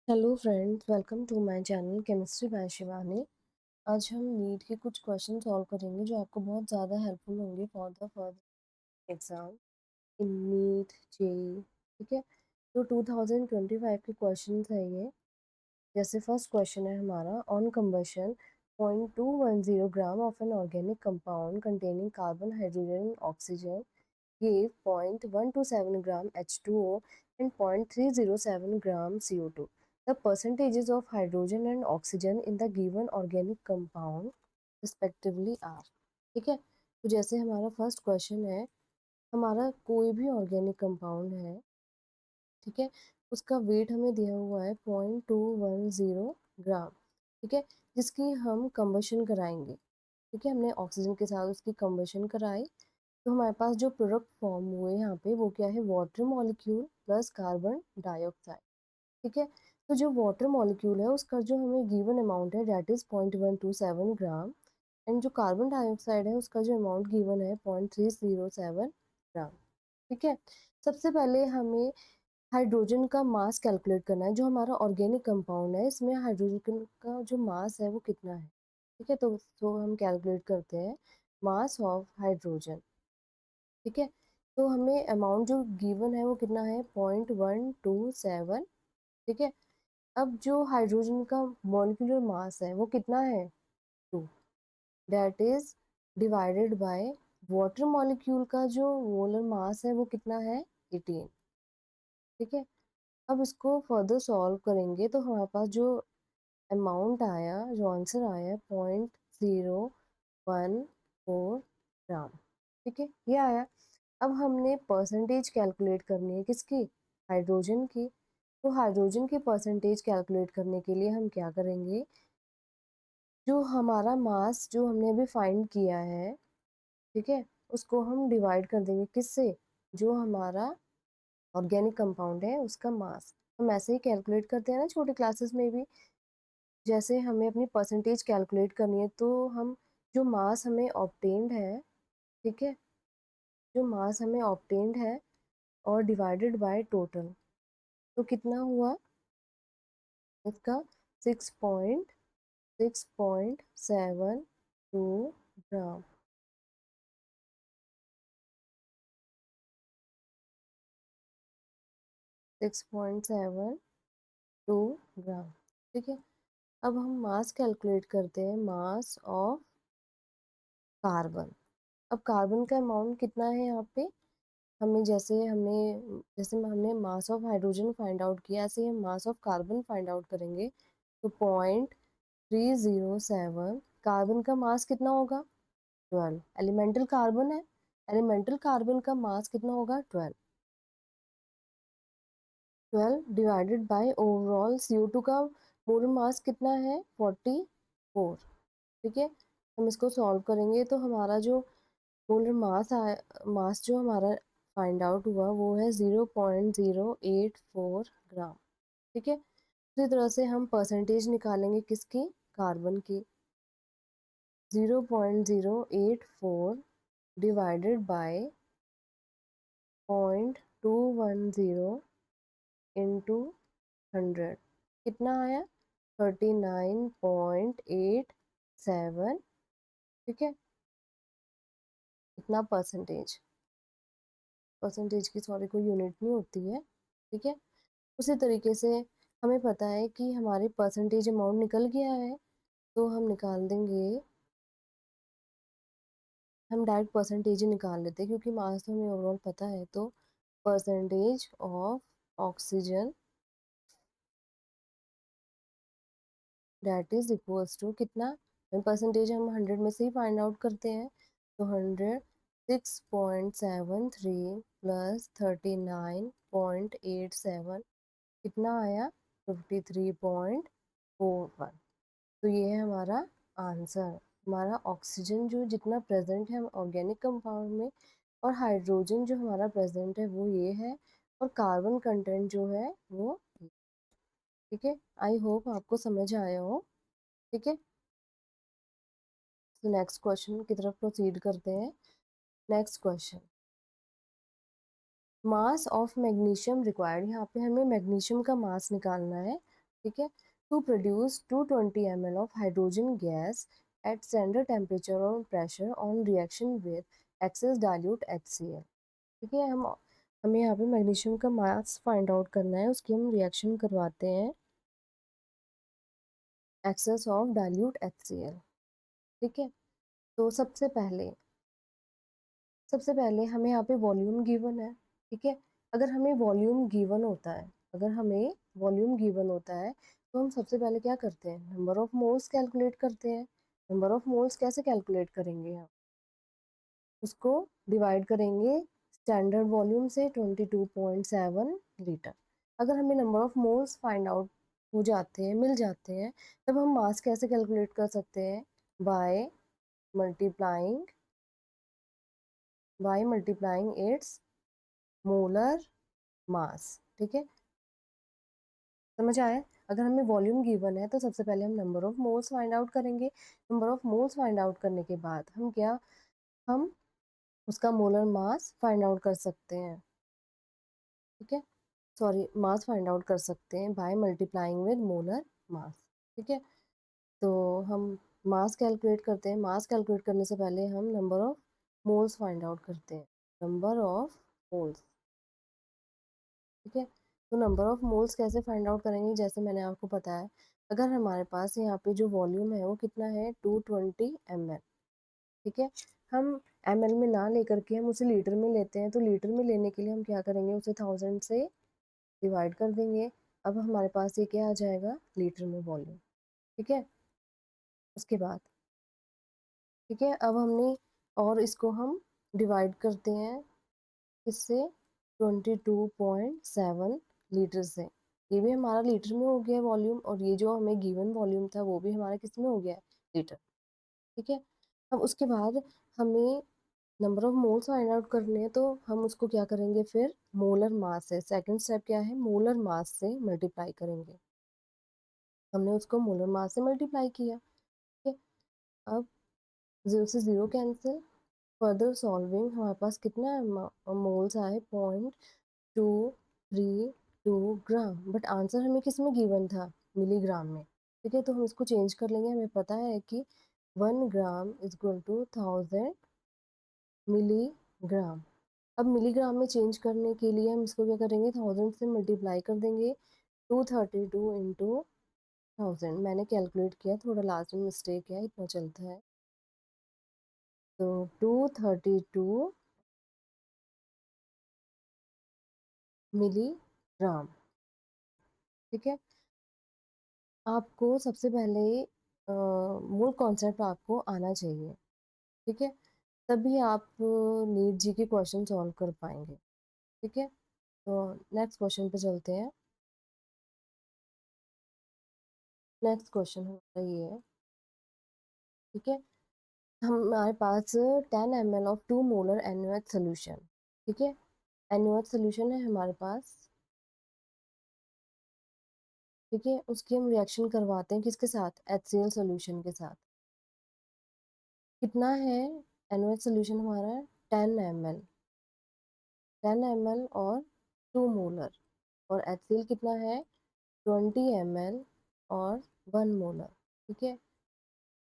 Hello friends, welcome to my channel chemistry by Shivani. आज हम NEET के कुछ क्वेश्चन सॉल्व करेंगे जो आपको बहुत ज़्यादा हेल्पफुल होंगे for the further exam in NEET JEE. ठीक है, तो 2025 के क्वेश्चन है ये। जैसे फर्स्ट क्वेश्चन है हमारा, on combustion 0.210 gram of an organic compound containing carbon hydrogen and oxygen gave 0.127 gram H2O and 0.307 gram CO2. The percentages of hydrogen and oxygen in the given organic compound respectively are। ठीक है, तो जैसे हमारा first question है, हमारा कोई भी organic compound है, ठीक है, उसका वेट हमें दिया हुआ है 0.210 ग्राम। ठीक है, जिसकी हम कंबशन कराएंगे। ठीक है, हमने ऑक्सीजन के साथ उसकी कंबशन कराई, तो हमारे पास जो प्रोडक्ट फॉर्म हुए यहाँ पे वो क्या है, water molecule plus carbon dioxide. ठीक है, तो जो वाटर मॉलिक्यूल है उसका जो हमें गिवन अमाउंट है डेट इज 0.127 ग्राम, एंड जो कार्बन डाइऑक्साइड है उसका जो अमाउंट गिवन है 0.307 ग्राम। ठीक है, सबसे पहले हमें हाइड्रोजन का मास कैलकुलेट करना है। जो हमारा ऑर्गेनिक कंपाउंड है इसमें हाइड्रोजन का जो मास है वो कितना है। ठीक है, तो हम कैलकुलेट करते हैं मास ऑफ हाइड्रोजन। ठीक है, तो हमें अमाउंट जो गिवन है वो कितना है, 0.127। ठीक है, अब जो हाइड्रोजन का मॉलिक्यूलर मास है वो कितना है, 2, that is divided by water molecule का जो मोलर मास है वो कितना है, 18। ठीक है, अब इसको फर्दर सॉल्व करेंगे तो हमारे पास जो अमाउंट आया, जो आंसर आया, 0.014 ग्राम। ठीक है, ये आया। अब हमने परसेंटेज कैलकुलेट करनी है, किसकी, हाइड्रोजन की। तो हाइड्रोजन की परसेंटेज कैलकुलेट करने के लिए हम क्या करेंगे, जो हमारा मास जो हमने अभी फाइंड किया है, ठीक है, उसको हम डिवाइड कर देंगे किससे, जो हमारा ऑर्गेनिक कंपाउंड है उसका मास। हम ऐसे ही कैलकुलेट करते हैं ना छोटे क्लासेस में भी। जैसे हमें अपनी परसेंटेज कैलकुलेट करनी है तो हम जो मास हमें ऑब्टेन्ड है, ठीक है, जो मास हमें ऑब्टेन्ड है और डिवाइडेड बाय टोटल, तो कितना हुआ इसका, 6.6.72 ग्राम। 6.72 ग्राम। ठीक है, अब हम मास कैलकुलेट करते हैं, मास ऑफ कार्बन। अब कार्बन का अमाउंट कितना है यहाँ पे, हमें जैसे हमने mass of hydrogen find out किया, ऐसे हम mass of carbon find out करेंगे। तो 0.307, कार्बन का मास कितना होगा, 12। एलिमेंटल कार्बन है, एलिमेंटल कार्बन का मास कितना होगा, 12। 12 डिवाइडेड बाय ओवरऑल CO2 का मोलर मास कितना है, 44। ठीक है, हम इसको सॉल्व करेंगे तो हमारा जो मोलर मास जो हमारा फाइंड आउट हुआ वो है 0.084 ग्राम। ठीक है, इसी तरह से हम परसेंटेज निकालेंगे किसकी, कार्बन की। 0.084 डिवाइडेड बाय 0.210 इंटू 100, कितना आया, 39.87। ठीक है, इतना परसेंटेज, परसेंटेज की सॉरी कोई यूनिट नहीं होती है। ठीक है, उसी तरीके से हमें पता है कि हमारे परसेंटेज अमाउंट निकल गया है, तो हम निकाल देंगे, हम डायरेक्ट परसेंटेज ही निकाल लेते हैं क्योंकि मास तो हमें ओवरऑल पता है। तो percentage of oxygen that is equals to कितना, परसेंटेज हम 100 में से ही फाइंड आउट करते हैं। तो 100, 6.73 प्लस 39.87 कितना आया, 53.41। तो ये है हमारा आंसर। हमारा ऑक्सीजन जो जितना प्रेजेंट है ऑर्गेनिक कंपाउंड में, और हाइड्रोजन जो हमारा प्रेजेंट है वो ये है, और कार्बन कंटेंट जो है वो। ठीक है, आई होप आपको समझ आया हो। ठीक है, तो नेक्स्ट क्वेश्चन की तरफ प्रोसीड करते हैं। Next question, mass of magnesium required. यहाँ पे हमें मैग्नीशियम का मास निकालना है। ठीक है। To produce 220 ml of hydrogen gas at standard temperature और pressure on reaction with excess dilute HCl। ठीक है, हमें यहाँ पे मैग्नीशियम का मास फाइंड आउट करना है, उसकी हम रिएक्शन करवाते हैं एक्सेस ऑफ डाइल्यूट HCl। ठीक है, तो सबसे पहले हमें यहाँ पे वॉल्यूम गिवन है। ठीक है, अगर हमें वॉल्यूम गिवन होता है तो हम सबसे पहले क्या करते हैं, नंबर ऑफ मोल्स कैलकुलेट करते हैं। नंबर ऑफ मोल्स कैसे कैलकुलेट करेंगे हम, उसको डिवाइड करेंगे स्टैंडर्ड वॉल्यूम से 22.7 लीटर। अगर हमें number of moles find out मिल जाते हैं, तब हम मास कैसे कैलकुलेट कर सकते हैं, by multiplying it's molar mass. ठीक है, समझ आया। अगर हमें वॉल्यूम गिवन है तो सबसे पहले हम number of moles find out करेंगे। Number of moles find out करने के बाद हम उसका मोलर मास फाइंड आउट कर सकते हैं। ठीक है, सॉरी, मास फाइंड आउट कर सकते हैं by multiplying with molar mass. ठीक है, तो हम मास कैलकुलेट करते हैं। मास कैलकुलेट करने से पहले हम number of moles find out करते हैं, नंबर ऑफ मोल्स। ठीक है, तो नंबर ऑफ मोल्स कैसे फाइंड आउट करेंगे, जैसे मैंने आपको बताया, अगर हमारे पास यहाँ पे जो वॉल्यूम है वो कितना है, 220 ml। ठीक है, हम ml में ना लेकर के हम उसे लीटर में लेते हैं, तो लीटर में लेने के लिए हम क्या करेंगे, उसे 1000 से डिवाइड कर देंगे। अब हमारे पास ये क्या आ जाएगा, लीटर में वॉल्यूम। ठीक है, उसके बाद ठीक है, अब हमने और इसको हम डिवाइड करते हैं इससे 22.7 लीटर से। ये भी हमारा लीटर में हो गया वॉल्यूम, और ये जो हमें गिवन वॉल्यूम था वो भी हमारा किस में हो गया, लीटर। ठीक है, अब उसके बाद हमें number of moles find out करने हैं, तो हम उसको क्या करेंगे, फिर मोलर मास से, सेकंड स्टेप क्या है, मोलर मास से मल्टीप्लाई करेंगे। हमने उसको मोलर मास से मल्टीप्लाई किया। ठीक है, अब 0 से 0 कैंसिल, फर्दर सॉल्विंग हमारे पास कितना मोल्स आए, 0.232 ग्राम, बट आंसर हमें किस में गिवन था, मिलीग्राम में। ठीक है, तो हम इसको चेंज कर लेंगे। हमें पता है कि 1 gram is equal to 1000 milligram. अब मिलीग्राम में चेंज करने के लिए हम इसको क्या करेंगे, 1000 से मल्टीप्लाई कर देंगे, 232 इंटू 1000। मैंने कैलकुलेट किया, थोड़ा लास्ट में मिस्टेक है, इतना चलता है। तो 232 मिलीग्राम। ठीक है, आपको सबसे पहले मूल कॉन्सेप्ट आपको आना चाहिए। ठीक है, तभी आप नीट जी के क्वेश्चन सॉल्व कर पाएंगे। ठीक है, तो नेक्स्ट क्वेश्चन पे चलते हैं। नेक्स्ट क्वेश्चन हमारा ये है। ठीक है, हमारे पास 10 ml of 2 molar NaOH solution. ठीक है, NaOH सोल्यूशन है हमारे पास। ठीक है, उसकी हम रिएक्शन करवाते हैं किसके साथ, HCl सोल्यूशन के साथ। कितना है NaOH सोल्यूशन हमारा, 10 ml, 10 ml और 2 मोलर, और HCl कितना है, 20 ml और 1 मोलर। ठीक है,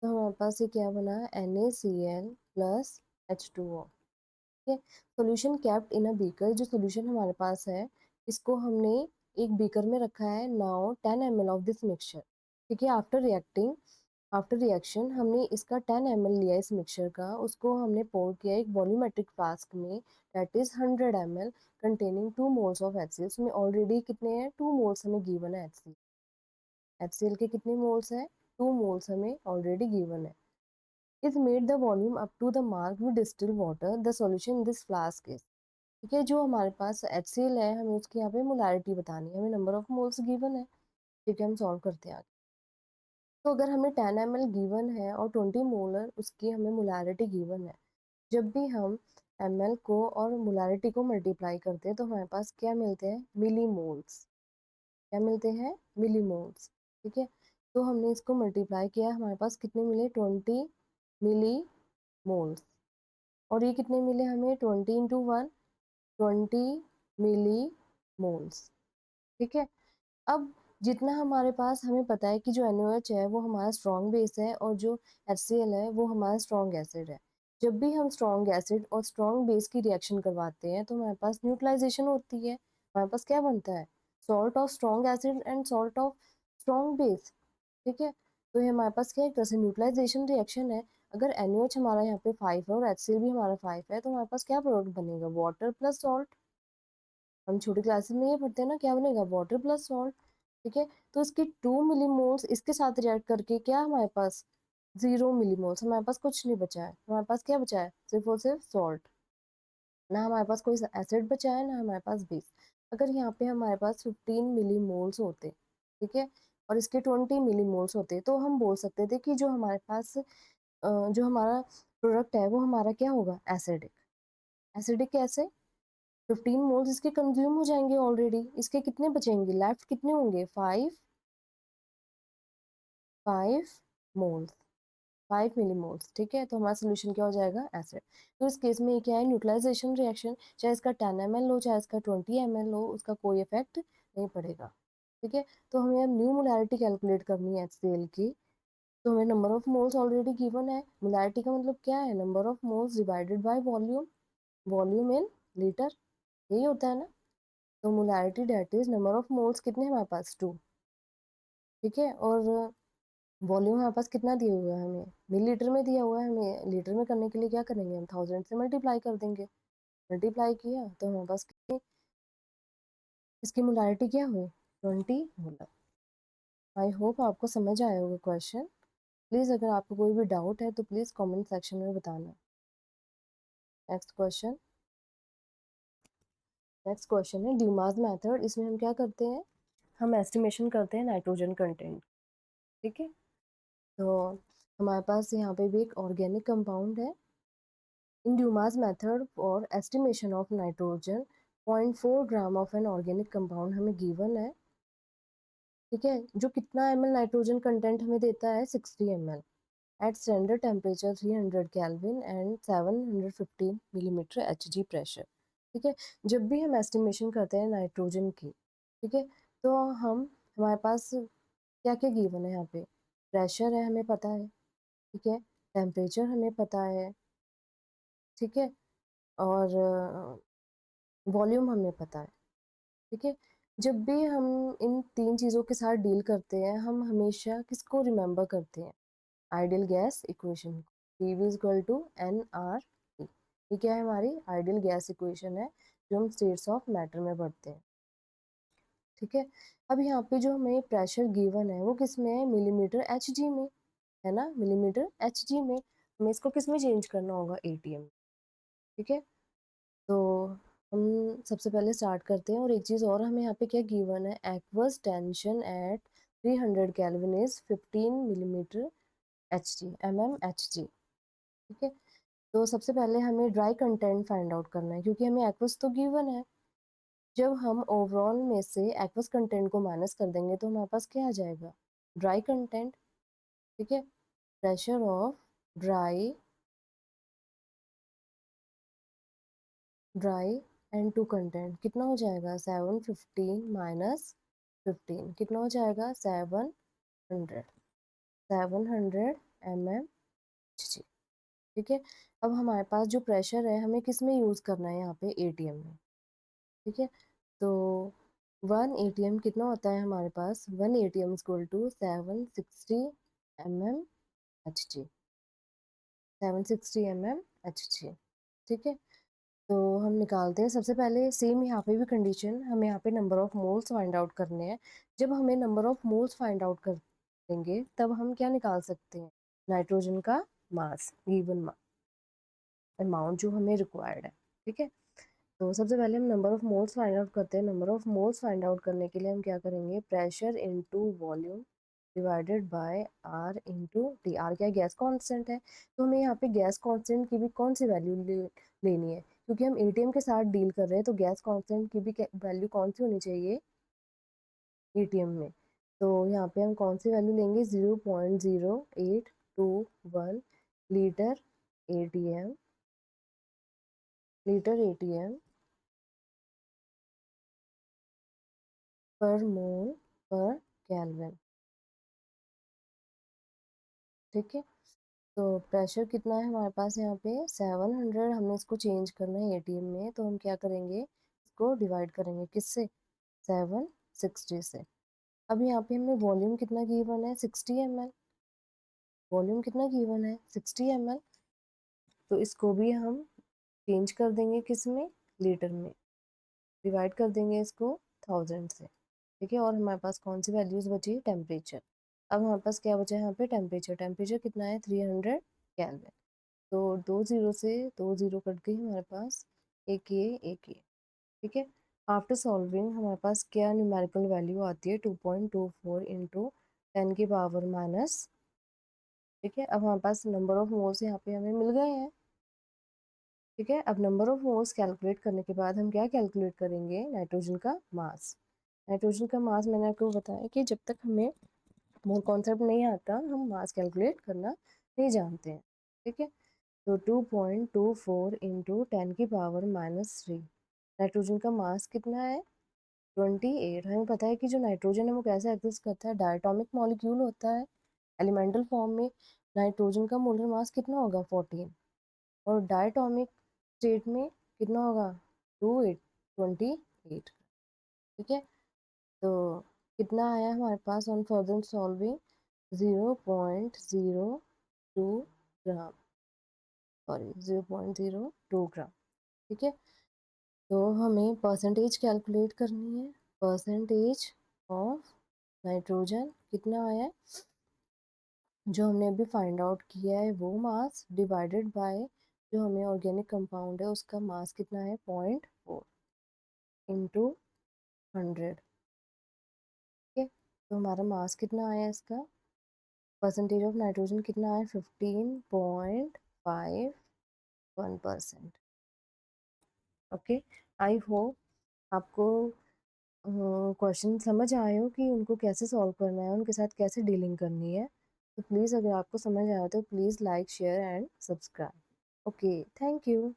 तो हमारे पास ये क्या बना, NaCl प्लस H2O। ठीक है, solution kept in a beaker, जो सोल्यूशन हमारे पास है इसको हमने एक बीकर में रखा है। Now 10 ml of this mixture. ठीक है, आफ्टर रिएक्शन हमने इसका 10 ml लिया इस मिक्सचर का, उसको हमने पोर किया एक वॉल्यूमेट्रिक फ्लास्क में, that is 100 ml containing 2 moles of HCl। इसमें ऑलरेडी कितने हैं, 2 मोल्स हमें गिवन है। HCl के कितने मोल्स हैं, 2 मोल्स हमें ऑलरेडी गिवन है। Is made the volume up to the mark with distil water, the solution in this flask is. ठीक है, जो हमारे पास HCl है, हमें उसकी यहाँ पे मोलारिटी बतानी है, हमें नंबर ऑफ मोल्स गिवन है। ठीक है, हम सॉल्व करते हैं आगे। तो अगर हमें 10 ml गिवन है और 20 मोलर उसकी हमें मोलारिटी गिवन है, जब भी हम ml को और मोलारिटी को मल्टीप्लाई करते हैं तो हमारे पास क्या मिलते हैं, मिली मोल्स। क्या मिलते हैं, मिली मोल्स। ठीक है, तो हमने इसको मल्टीप्लाई किया, हमारे पास कितने मिले, 20 मिली मोल्स, और ये कितने मिले हमें, 20 इंटू 1, 20 मिली मोल्स। ठीक है, अब जितना हमारे पास हमें पता है कि जो NaOH है वो हमारा स्ट्रॉन्ग बेस है और जो HCl है वो हमारा स्ट्रॉन्ग एसिड है। जब भी हम स्ट्रॉन्ग एसिड और स्ट्रॉन्ग बेस की रिएक्शन करवाते हैं तो हमारे पास न्यूट्रलाइजेशन होती है। हमारे पास क्या बनता है? Salt of strong acid and salt of strong base. ठीक है, तो ये हमारे पास क्या एक तरह से न्यूट्रलाइजेशन रिएक्शन है। अगर NaOH हमारा यहाँ पे 5 है और HCl भी हमारा 5 है तो हमारे पास क्या प्रोडक्ट बनेगा? Water plus salt. हम छोटी क्लासेस में ये पढ़ते हैं ना, क्या बनेगा? Water plus salt. ठीक है, तो इसकी 2 मिलीमोल्स इसके साथ रिएक्ट करके क्या हमारे पास 0 मिलीमोल्स, हमारे पास कुछ नहीं बचा है। हमारे पास क्या बचा है? सिर्फ और सिर्फ सॉल्ट। ना हमारे पास कोई एसिड बचा है ना हमारे पास बेस। अगर यहाँ पे हमारे पास 15 मिलीमोल्स होते, ठीक है, और इसके 20 मिलीमोल्स होते तो हम बोल सकते थे कि जो हमारे पास जो हमारा प्रोडक्ट है वो हमारा क्या होगा? एसिडिक। एसिडिक कैसे? 15 मोल्स इसके कंज्यूम हो जाएंगे ऑलरेडी। इसके कितने बचेंगे? लेफ्ट कितने होंगे? 5 मोल्स, 5 मिलीमोल्स। ठीक है, तो हमारा सोल्यूशन क्या हो जाएगा? एसिड। तो इस केस में ये क्या है? Neutralisation reaction. चाहे इसका 10 ml हो चाहे इसका 20 ml हो, उसका कोई इफेक्ट नहीं पड़ेगा। ठीक है, तो हमें अब न्यू मोलैरिटी कैलकुलेट करनी है HCl की। तो हमें number of moles already given है। मोलैरिटी का मतलब क्या है? Number of moles divided by volume, volume in litre, यही होता है ना। तो molarity that is number of moles कितने हमारे पास? 2। ठीक है, और वॉल्यूम हमारे पास कितना दिया हुआ है? हमें मिलीलीटर में दिया हुआ है। हमें लीटर में करने के लिए क्या करेंगे? हम 1000 से मल्टीप्लाई कर देंगे। मल्टीप्लाई किया तो हमारे पास कितनी, इसकी मोलैरिटी क्या हुई? 20 मोलर। आई होप आपको समझ आया होगा क्वेश्चन। प्लीज़ अगर आपको कोई भी डाउट है तो प्लीज़ कमेंट सेक्शन में बताना। नेक्स्ट क्वेश्चन, नेक्स्ट क्वेश्चन है ड्यूमास मेथड। इसमें हम क्या करते हैं? हम एस्टिमेशन करते हैं नाइट्रोजन कंटेंट। ठीक है, तो हमारे पास यहाँ पे भी एक ऑर्गेनिक कंपाउंड है। In Dumas method for estimation of nitrogen 0.4 gram of an organic compound हमें गिवन है। ठीक है, जो कितना ml नाइट्रोजन कंटेंट हमें देता है? 60 ml at standard temperature 300 kelvin and 715 millimetre Hg pressure. ठीक है, जब भी हम एस्टिमेशन करते हैं नाइट्रोजन की, ठीक है, तो हम हमारे पास क्या क्या गिवन है? यहाँ पे प्रेशर है हमें पता है, ठीक है, टेम्परेचर हमें पता है, ठीक है, और वॉल्यूम हमें पता है। ठीक है, जब भी हम इन 3 चीज़ों के साथ डील करते हैं हम हमेशा किसको रिमेंबर करते हैं? Ideal gas equation. PV equal to NRT। ये क्या है? हमारी आइडियल गैस इक्वेशन है जो हम स्टेट्स ऑफ मैटर में पढ़ते हैं। ठीक है, अब यहाँ पे जो हमें प्रेशर गिवन है वो किस में है? मिलीमीटर Hg में, है ना, मिलीमीटर Hg में। हमें इसको किस में चेंज करना होगा? ATM। ठीक है, तो हम सबसे पहले स्टार्ट करते हैं। और एक चीज़ और हमें यहाँ पे क्या गिवन है? Aqueous tension eight 300 kelvin is 15 millimetre Hg। ठीक है, तो सबसे पहले हमें ड्राई कंटेंट फाइंड आउट करना है क्योंकि हमें एक्वस तो गिवन है। जब हम ओवरऑल में से एक्वस कंटेंट को माइनस कर देंगे तो हमारे पास क्या आ जाएगा? Dry content. ठीक है, pressure of dry dry and to content कितना हो जाएगा? 715 माइनस 15 कितना हो जाएगा? 700, 700 mmHg। ठीक है, अब हमारे पास जो प्रेशर है हमें किस में यूज़ करना है? यहाँ पे ATM में। ठीक है, तो 1 ATM कितना होता है हमारे पास? 1 ATM equal to 760 mmHg, 760 mmHg। ठीक है, तो हम निकालते हैं। सबसे पहले सेम यहाँ पे भी कंडीशन, हमें यहाँ पे number of moles find out करने हैं। जब हमें number of moles find out कर देंगे तब हम क्या निकाल सकते हैं? नाइट्रोजन का मास, गिवन अमाउंट जो हमें रिक्वायर्ड है। ठीक है, तो सबसे पहले हम number of moles find out करते हैं। Number of moles find out करने के लिए हम क्या करेंगे? Pressure into volume divided by R into T। R क्या है? गैस कांस्टेंट है। तो हमें यहाँ पे गैस कांस्टेंट की भी कौन सी वैल्यू लेनी है? क्योंकि हम ATM के साथ डील कर रहे हैं तो गैस कांस्टेंट की भी वैल्यू कौन सी होनी चाहिए ATM में? तो यहाँ पे हम कौन सी वैल्यू लेंगे? 0.0821 लीटर ATM, लीटर ATM पर मोल पर केल्विन। ठीक है, तो प्रेशर कितना है हमारे पास यहाँ पे 700। हमें इसको चेंज करना है एटीएम में, तो हम क्या करेंगे, इसको डिवाइड करेंगे किससे, 760 से। अब यहाँ पे हमें वॉल्यूम कितना गिवन है, 60 ml। वॉल्यूम कितना गिवन है, 60 ml। तो इसको भी हम चेंज कर देंगे किस में, लीटर में। डिवाइड कर देंगे इसको 1000 से। ठीक है, और हमारे पास कौन सी वैल्यूज बची, टेम्परेचर। अब हमारे पास क्या बचा है यहाँ पे, टेम्परेचर। टेम्परेचर कितना है, 300 केल्विन। तो 2 0 से 2 0 कट गई हमारे पास, एक ये एक ये। ठीक है, आफ्टर सॉल्विंग हमारे पास क्या न्यूमेरिकल वैल्यू आती है, 2.24 इंटू 10⁻⁻। ठीक है, अब हमारे पास नंबर ऑफ मोल्स यहाँ पे हमें मिल गए हैं। ठीक है, अब नंबर ऑफ मोल्स कैलकुलेट करने के बाद हम क्या कैलकुलेट करेंगे, नाइट्रोजन का मास। नाइट्रोजन का मास मैंने आपको बताया कि जब तक हमें मोल कॉन्सेप्ट नहीं आता हम मास कैलकुलेट करना नहीं जानते हैं। ठीक है, तो 2.24 इंटू 10⁻⁻3। नाइट्रोजन का मास कितना है, 28। हमें पता है कि जो नाइट्रोजन है वो कैसे एग्जिस्ट करता है, डायटोमिक मॉलिक्यूल होता है। एलिमेंटल फॉर्म में नाइट्रोजन का मोलर मास कितना होगा, 14। और डायटोमिक स्टेट में कितना होगा, 28। ठीक है, तो कितना आया हमारे pass on further solving, 0.02 gram, sorry 0.02 ग्राम। ठीक है, तो हमें परसेंटेज कैलकुलेट करनी है। परसेंटेज ऑफ नाइट्रोजन कितना आया है, जो हमने अभी फाइंड आउट किया है वो मास डिवाइडेड बाय जो हमें ऑर्गेनिक कंपाउंड है उसका मास कितना है, 0.4 इंटू 100। ठीक है, तो हमारा मास कितना आया इसका, परसेंटेज ऑफ नाइट्रोजन कितना है, 15.51%। ओके, आई होप आपको क्वेश्चन समझ आए हो कि उनको कैसे सॉल्व करना है, उनके साथ कैसे डीलिंग करनी है। तो प्लीज़ अगर आपको समझ आया तो please like share and subscribe. Okay, thank you.